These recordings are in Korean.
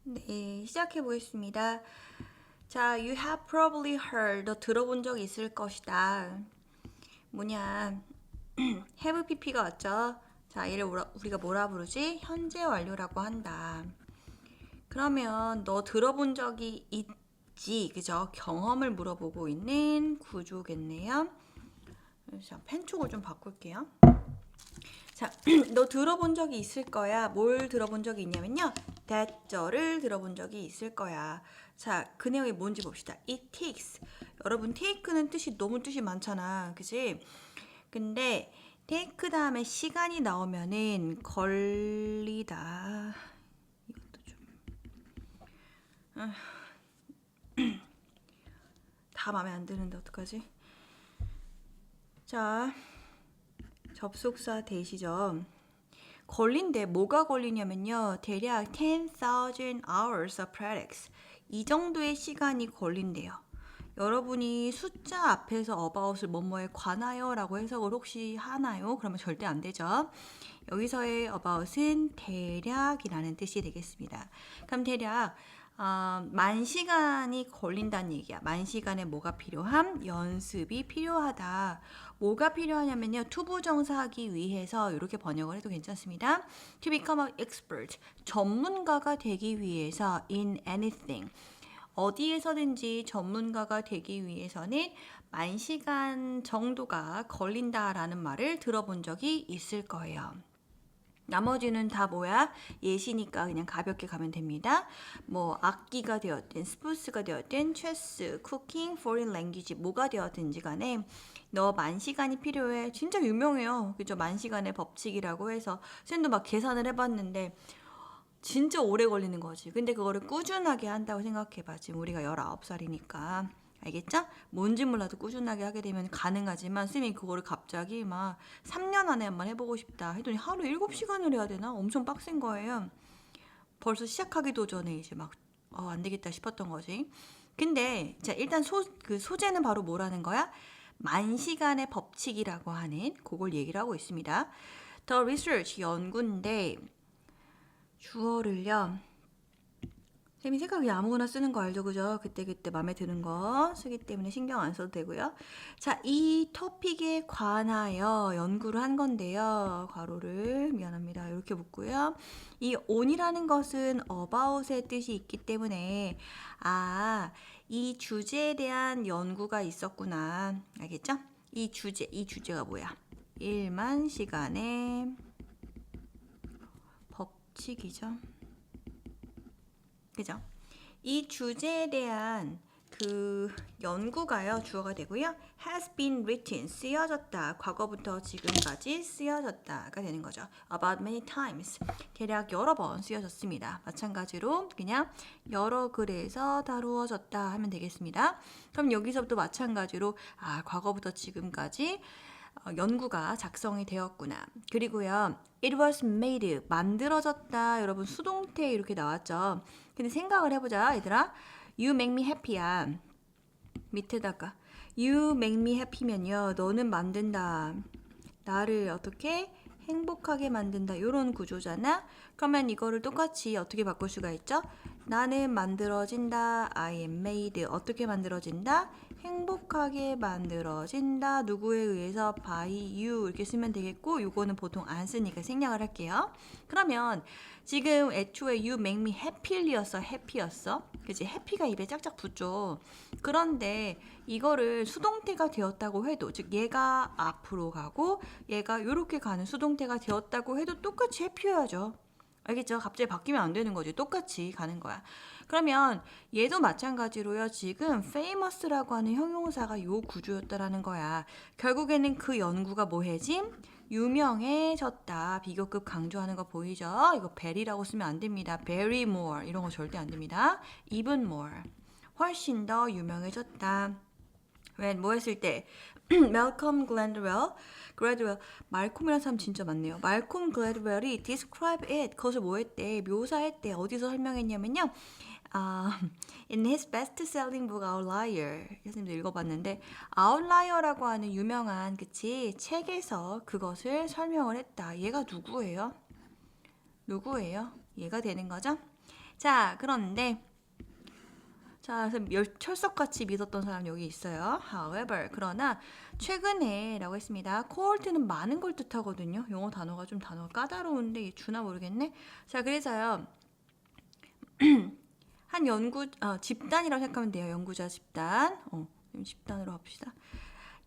네, 시작해 보겠습니다. 자, you have probably heard. 너 들어본 적 있을 것이다. 뭐냐, have pp가 왔죠? 자, 얘를 우리가 뭐라 부르지? 현재 완료라고 한다. 그러면 너 들어본 적이 있지, 그죠? 경험을 물어보고 있는 구조겠네요. 자, 펜촉을 좀 바꿀게요. 자, 너 들어본 적이 있을 거야. 뭘 들어본 적이 있냐면요. that절을 들어본 적이 있을 거야. 자, 그 내용이 뭔지 봅시다. It takes. 여러분, take는 너무 뜻이 많잖아. 그지? 근데 take 다음에 시간이 나오면은 걸리다. 이것도 좀. 다 마음에 안 드는데 어떡하지? 자, 접속사 대시죠. 걸린데 뭐가 걸리냐면요. 대략 10,000 hours of practice. 이 정도의 시간이 걸린대요. 여러분이 숫자 앞에서 about을 뭐뭐에 관하여 라고 해석을 혹시 하나요? 그러면 절대 안 되죠. 여기서의 about은 대략이라는 뜻이 되겠습니다. 그럼 대략 만 시간이 걸린다는 얘기야. 만 시간에 뭐가 필요함? 연습이 필요하다. 뭐가 필요하냐면요. 투부정사하기 위해서 이렇게 번역을 해도 괜찮습니다. To become an expert. 전문가가 되기 위해서 in anything. 어디에서든지 전문가가 되기 위해서는 만 시간 정도가 걸린다라는 말을 들어본 적이 있을 거예요. 나머지는 다 뭐야? 예시니까 그냥 가볍게 가면 됩니다. 뭐 악기가 되었든 스포츠가 되었든 체스, 쿠킹, foreign language 뭐가 되었든지 간에 너 만 시간이 필요해. 진짜 유명해요. 그죠? 만 시간의 법칙이라고 해서 쌤도 막 계산을 해봤는데 진짜 오래 걸리는 거지. 근데 그거를 꾸준하게 한다고 생각해봐. 지금 우리가 19살이니까. 알겠죠? 뭔지 몰라도 꾸준하게 하게 되면 가능하지만 쌤이 그거를 갑자기 막 3년 안에 한번 해보고 싶다 했더니 하루 7시간을 해야 되나? 엄청 빡센 거예요. 벌써 시작하기도 전에 이제 막 안 되겠다 싶었던 거지. 근데 자 일단 그 소재는 바로 뭐라는 거야? 만 시간의 법칙이라고 하는 그걸 얘기를 하고 있습니다. The research 연구인데 주어를요. 쌤이 생각이 아무거나 쓰는 거 알죠? 그죠? 그때그때 마음에 드는 거 쓰기 때문에 신경 안 써도 되고요. 자, 이 토픽에 관하여 연구를 한 건데요. 괄호를 미안합니다. 이렇게 묶고요. 이 on이라는 것은 about의 뜻이 있기 때문에 이 주제에 대한 연구가 있었구나. 알겠죠? 이 주제가 뭐야? 1만 시간의 법칙이죠. 그죠? 이 주제에 대한 그 연구가요 주어가 되고요. has been written 쓰여졌다. 과거부터 지금까지 쓰여졌다가 되는 거죠. about many times 대략 여러 번 쓰여졌습니다. 마찬가지로 그냥 여러 글에서 다루어졌다 하면 되겠습니다. 그럼 여기서부터 마찬가지로 과거부터 지금까지 연구가 작성이 되었구나. 그리고요. It was made 만들어졌다. 여러분 수동태 이렇게 나왔죠. 근데 생각을 해보자 얘들아. You make me happy야. 밑에다가 You make me happy면요. 너는 만든다. 나를 어떻게 행복하게 만든다. 이런 구조잖아. 그러면 이거를 똑같이 어떻게 바꿀 수가 있죠? 나는 만들어진다. I am made. 어떻게 만들어진다? 행복하게 만들어진다. 누구에 의해서 by you 이렇게 쓰면 되겠고 이거는 보통 안 쓰니까 생략을 할게요. 그러면 지금 애초에 you make me happy였어. happy였어. 그치? happy가 입에 짝짝 붙죠. 그런데 이거를 수동태가 되었다고 해도 즉 얘가 앞으로 가고 얘가 이렇게 가는 수동태가 되었다고 해도 똑같이 해피해야죠. 알겠죠? 갑자기 바뀌면 안 되는 거지. 똑같이 가는 거야. 그러면 얘도 마찬가지로요. 지금 famous라고 하는 형용사가 요 구조였다라는 거야. 결국에는 그 연구가 뭐해짐? 유명해졌다. 비교급 강조하는 거 보이죠? 이거 very라고 쓰면 안 됩니다. very more 이런 거 절대 안 됩니다. even more 훨씬 더 유명해졌다. when 뭐 했을 때 Malcolm Gladwell 말콤이라는 사람 진짜 많네요. 말콤 글래드웰이 describe it 그것을 뭐 했대? 묘사했대. 어디서 설명했냐면요. in his best-selling book Outlier 선생님도 읽어봤는데 Outlier라고 하는 유명한 그치 책에서 그것을 설명을 했다. 얘가 누구예요? 얘가 되는 거죠? 자, 그런데 자, 그래서 철석같이 믿었던 사람 여기 있어요. However, 그러나 최근에 라고 했습니다. cohort는 많은 걸 뜻하거든요. 영어 단어가 좀 단어가 까다로운데 이게 주나 모르겠네. 자, 그래서요. 한 집단이라고 생각하면 돼요. 연구자 집단. 집단으로 합시다.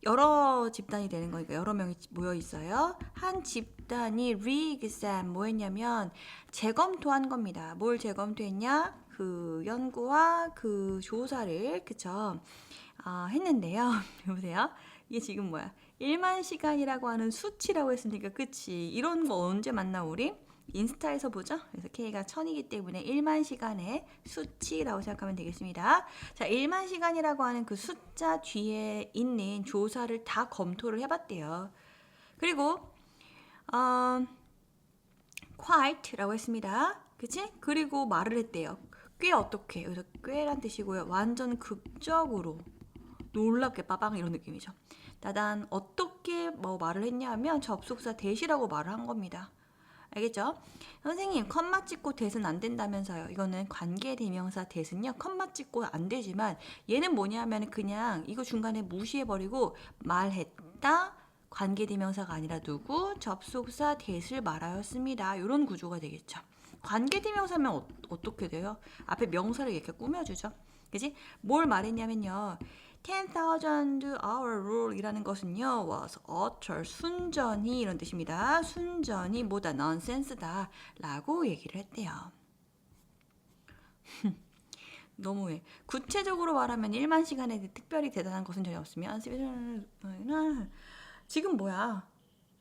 여러 집단이 되는 거니까 여러 명이 모여 있어요. 한 집단이 re-exam 뭐 했냐면 재검토한 겁니다. 뭘 재검토했냐? 그 연구와 그 조사를 그쵸? 했는데요. 보세요. 이게 지금 뭐야? 1만 시간이라고 하는 수치라고 했으니까 그치? 이런 거 언제 만나 우리? 인스타에서 보죠. 그래서 K가 1000이기 때문에 1만 시간의 수치라고 생각하면 되겠습니다. 자, 1만 시간이라고 하는 그 숫자 뒤에 있는 조사를 다 검토를 해봤대요. 그리고 quite라고 했습니다. 그치? 그리고 말을 했대요. 꽤 어떻게? 그래서 꽤란 뜻이고요. 완전 극적으로 놀랍게 빠방 이런 느낌이죠. 나단 어떻게 뭐 말을 했냐면 접속사 대시라고 말을 한 겁니다. 알겠죠? 선생님 컴마 찍고 대은 안 된다면서요. 이거는 관계대명사 대은요. 컴마 찍고 안 되지만 얘는 뭐냐면 그냥 이거 중간에 무시해버리고 말했다. 관계대명사가 아니라 누구? 접속사 대을 말하였습니다. 이런 구조가 되겠죠. 관계대명사면 어떻게 돼요? 앞에 명사를 이렇게 꾸며주죠. 그지? 뭘 말했냐면요. 10,000 hour rule 이라는 것은요 was utter 순전히 이런 뜻입니다. 순전히 뭐다 nonsense다 라고 얘기를 했대요. 너무해. 구체적으로 말하면 1만 시간에 특별히 대단한 것은 전혀 없으면 지금 뭐야?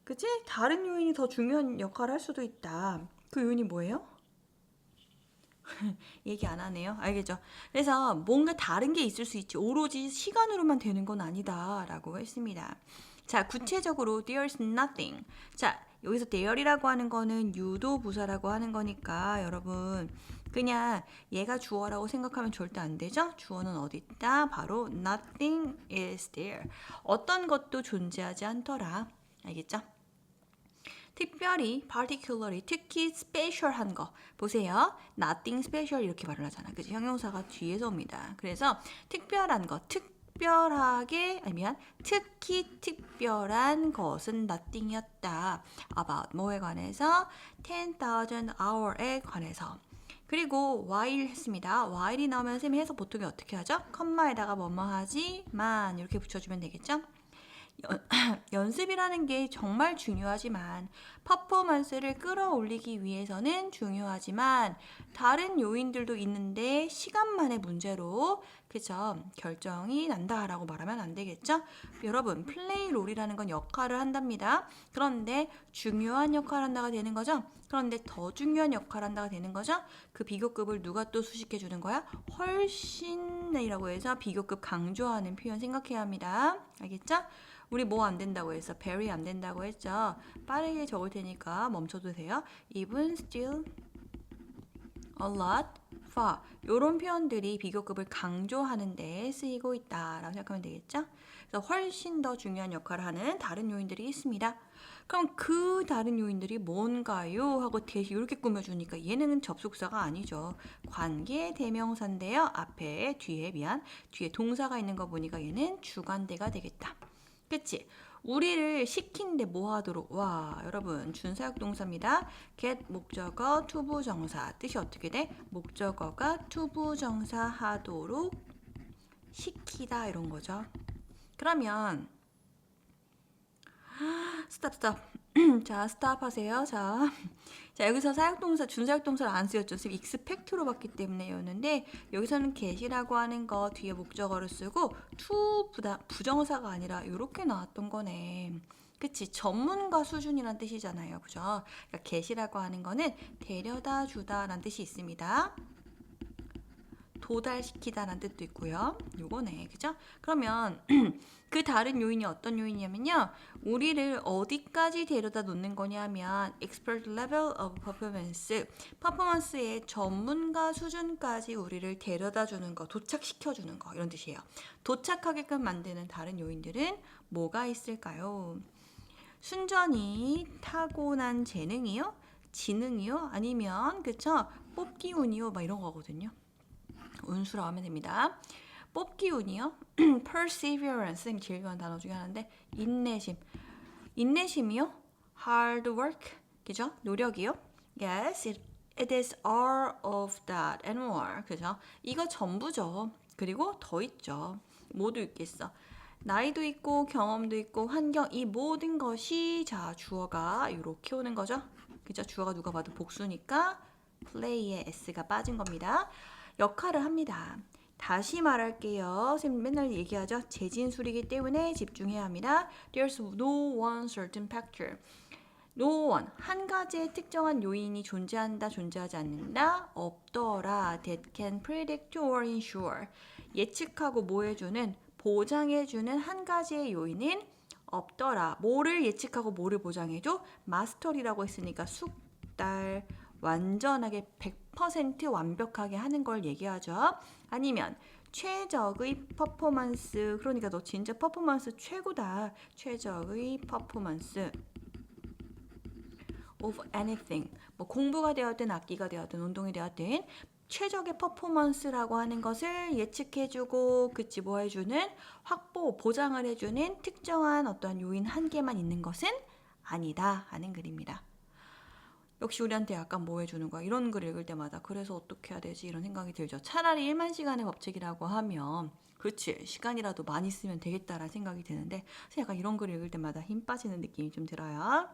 그치? 다른 요인이 더 중요한 역할을 할 수도 있다. 그 요인이 뭐예요? 얘기 안 하네요. 알겠죠? 그래서 뭔가 다른 게 있을 수 있지. 오로지 시간으로만 되는 건 아니다. 라고 했습니다. 자, 구체적으로 there's nothing. 자, 여기서 there이라고 하는 거는 유도 부사라고 하는 거니까 여러분 그냥 얘가 주어라고 생각하면 절대 안 되죠? 주어는 어디 있다? 바로 nothing is there. 어떤 것도 존재하지 않더라. 알겠죠? 특별히, particularly, 특히 special한 거. 보세요. nothing special 이렇게 말을 하잖아. 그치? 형용사가 뒤에서 옵니다. 그래서 특별한 거, 특별하게, 아니면 특히 특별한 것은 nothing이었다. about 뭐에 관해서? 10,000 hour에 관해서. 그리고 while 했습니다. while이 나오면 쌤이 해석 보통이 어떻게 하죠? 컴마에다가 뭐뭐 하지만 이렇게 붙여주면 되겠죠? 연습이라는 게 정말 중요하지만 퍼포먼스를 끌어올리기 위해서는 중요하지만 다른 요인들도 있는데 시간만의 문제로 그죠? 결정이 난다라고 말하면 안 되겠죠? 여러분 플레이 롤이라는 건 역할을 한답니다. 그런데 중요한 역할을 한다가 되는 거죠? 그런데 더 중요한 역할을 한다가 되는 거죠? 그 비교급을 누가 또 수식해 주는 거야? 훨씬이라고 해서 비교급 강조하는 표현 생각해야 합니다. 알겠죠? 우리 뭐 안 된다고 했어? very 안 된다고 했죠? 빠르게 적을 테니까 멈춰도 돼요. even, still, a lot, far 이런 표현들이 비교급을 강조하는 데 쓰이고 있다라고 생각하면 되겠죠? 그래서 훨씬 더 중요한 역할을 하는 다른 요인들이 있습니다. 그럼 그 다른 요인들이 뭔가요? 하고 대시 이렇게 꾸며주니까 얘는 접속사가 아니죠. 관계 대명사인데요. 앞에 뒤에 뒤에 동사가 있는 거 보니까 얘는 주관대가 되겠다. 그치? 우리를 시킨데 뭐 하도록? 와, 여러분 준사역 동사입니다. get 목적어 투부정사 뜻이 어떻게 돼? 목적어가 투부정사 하도록 시키다 이런 거죠. 그러면 스탑 자, 스탑 하세요. 자, 여기서 사역동사, 준사역동사를 안 쓰였죠. 지금 익스펙트로 봤기 때문에였는데 여기서는 get이라고 하는 거 뒤에 목적어를 쓰고 부정사가 아니라 이렇게 나왔던 거네. 그치? 전문가 수준이란 뜻이잖아요. 그죠? 그러니까 get이라고 하는 거는 데려다 주다라는 뜻이 있습니다. 도달시키다라는 뜻도 있고요. 요거네. 그죠? 그러면 그 다른 요인이 어떤 요인이냐면요. 우리를 어디까지 데려다 놓는 거냐면 expert level of performance. 퍼포먼스의 전문가 수준까지 우리를 데려다 주는 거, 도착시켜 주는 거 이런 뜻이에요. 도착하게끔 만드는 다른 요인들은 뭐가 있을까요? 순전히 타고난 재능이요? 지능이요? 아니면 그쵸? 뽑기 운이요? 막 이런 거거든요. 운수라고 하면 됩니다. 뽑기 운이요? perseverance 선생님 제일 좋아하는 단어 중에 하나인데 인내심. 인내심이요? hard work 그죠? 노력이요? Yes, it is all of that and more 그죠? 이거 전부죠. 그리고 더 있죠. 모두 있겠어. 나이도 있고 경험도 있고 환경 이 모든 것이 자 주어가 이렇게 오는 거죠. 그죠? 주어가 누가 봐도 복수니까 play에 s가 빠진 겁니다. 역할을 합니다. 다시 말할게요. 선생님 맨날 얘기하죠. 재진술이기 때문에 집중해야 합니다. There's no one certain factor. No one, 한 가지의 특정한 요인이 존재한다, 존재하지 않는다, 없더라. That can predict or ensure. 예측하고 뭐 해주는, 보장해주는 한 가지의 요인은 없더라. 뭐를 예측하고 뭐를 보장해줘? 마스터리라고 했으니까 숙달, 완전하게 100% 완벽하게 하는 걸 얘기하죠. 아니면 최적의 퍼포먼스, 그러니까 너 진짜 퍼포먼스 최고다. 최적의 퍼포먼스 of anything. 뭐 공부가 되었든 악기가 되었든 운동이 되었든 최적의 퍼포먼스라고 하는 것을 예측해주고 그치 뭐 해주는 확보 보장을 해주는 특정한 어떤 요인 한 개만 있는 것은 아니다 하는 글입니다. 역시 우리한테 약간 뭐 해주는 거야 이런 글 읽을 때마다 그래서 어떻게 해야 되지 이런 생각이 들죠. 차라리 1만 시간의 법칙이라고 하면 그치 시간이라도 많이 쓰면 되겠다라는 생각이 드는데 약간 이런 글 읽을 때마다 힘 빠지는 느낌이 좀 들어요.